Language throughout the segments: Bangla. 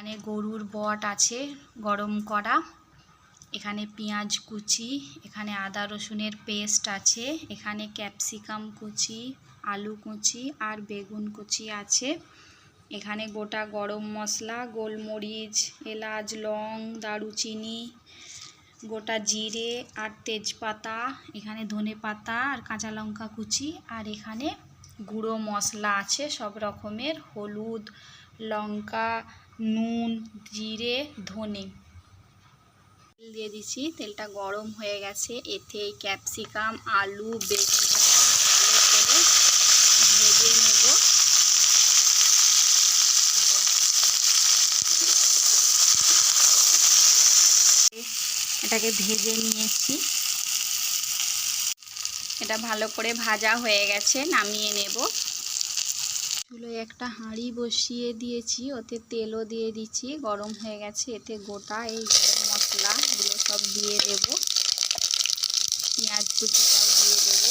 এখানে গরুর বট আছে গরম করা, এখানে পেঁয়াজ কুচি, এখানে আদা রসুনের পেস্ট আছে, এখানে ক্যাপসিকাম কুচি, আলু কুচি আর বেগুন কুচি আছে। এখানে গোটা গরম মশলা, গোলমরিচ, এলাচ, লং, দারুচিনি, গোটা জিরে আর তেজপাতা, এখানে ধনে পাতা আর কাঁচা লঙ্কা কুচি, আর এখানে গুঁড়ো মশলা আছে সব রকমের, হলুদ, লঙ্কা, নুন, জিরে, ধনে। তেল দিয়ে দিচ্ছি, তেলটা গরম হয়ে গেছে। এতে এই ক্যাপসিকাম, আলু, বেগুনটা ভালো করে ভেজে নেব। এটাকে ভেজে নিয়েছি, এটা ভালো করে ভাজা হয়ে গেছে, নামিয়ে নেব। চুলোয় একটা হাঁড়ি বসিয়ে দিয়েছি, ওতে তেলও দিয়ে দিচ্ছি, গরম হয়ে গেছে। এতে গোটা এই গরম মশলাগুলো সব দিয়ে দেব, পেঁয়াজ কুচিটাও দিয়ে দেব।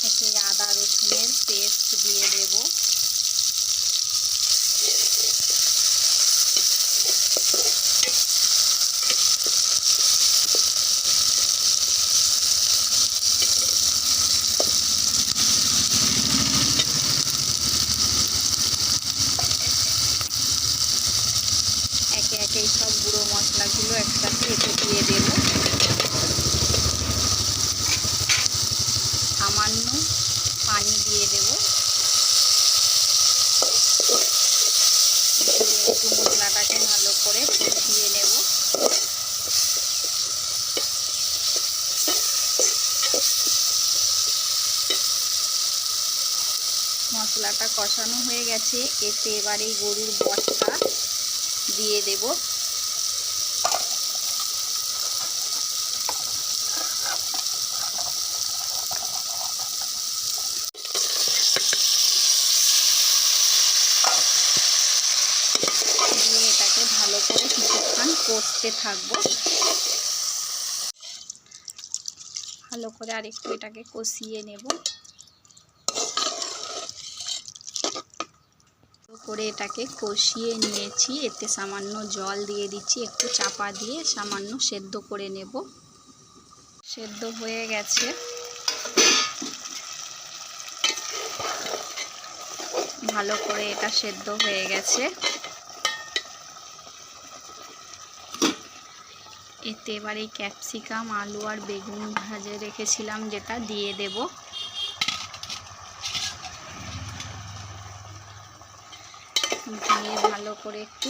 এতে আদা রসুনের পেস্ট দিয়ে দেব। একে একে সব গুঁড়ো মশলাগুলো একসাথে এতে দিয়ে দেব। সামান্য পানি দিয়ে দেব, একটু মশলাটাকে ভালো করে কষিয়ে নেব। মশলাটা কষানো হয়ে গেছে, এতে এবারে গরুর বটটা দিয়ে দেব। দিয়ে এটাকে ভালো করে কিছুক্ষণ কষতে থাকবো। ভালো করে আরেকটু এটাকে কষিয়ে নেব। করে এটাকে কষিয়ে নিয়েছি, এতে সামান্য জল দিয়ে দিচ্ছি, একটু চাপা দিয়ে সামান্য সেদ্ধ করে নেব। সেদ্ধ হয়ে গেছে, ভালো করে এটা সেদ্ধ হয়ে গেছে। এতে এবার এই ক্যাপসিকাম, আলু আর বেগুন ভাজে রেখেছিলাম যেটা দিয়ে দেব। দিয়ে ভালো করে একটু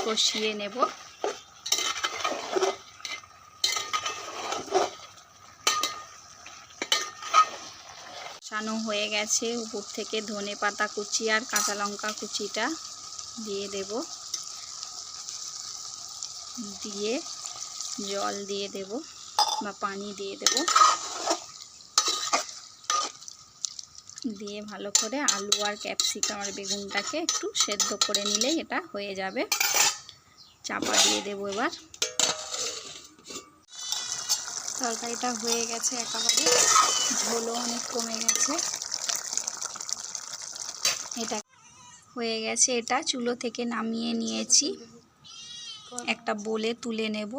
কষিয়ে নেব। কষানো হয়ে গেছে, উপর থেকে ধনে পাতা কুচি আর কাঁচা লঙ্কা কুচিটা দিয়ে দেব। দিয়ে জল দিয়ে দেব বা পানি দিয়ে দেব। দিয়ে ভালো করে আলু আর ক্যাপসিকাম আর বেগুনটাকে একটু সেদ্ধ করে নিলেই এটা হয়ে যাবে। চাপা দিয়ে দেব এবার। তরকারিটা হয়ে গেছে একেবারে, ঝোলও অনেক কমে গেছে। এটা হয়ে গেছে, এটা চুলো থেকে নামিয়ে নিয়েছি, একটা বোলে তুলে নেব।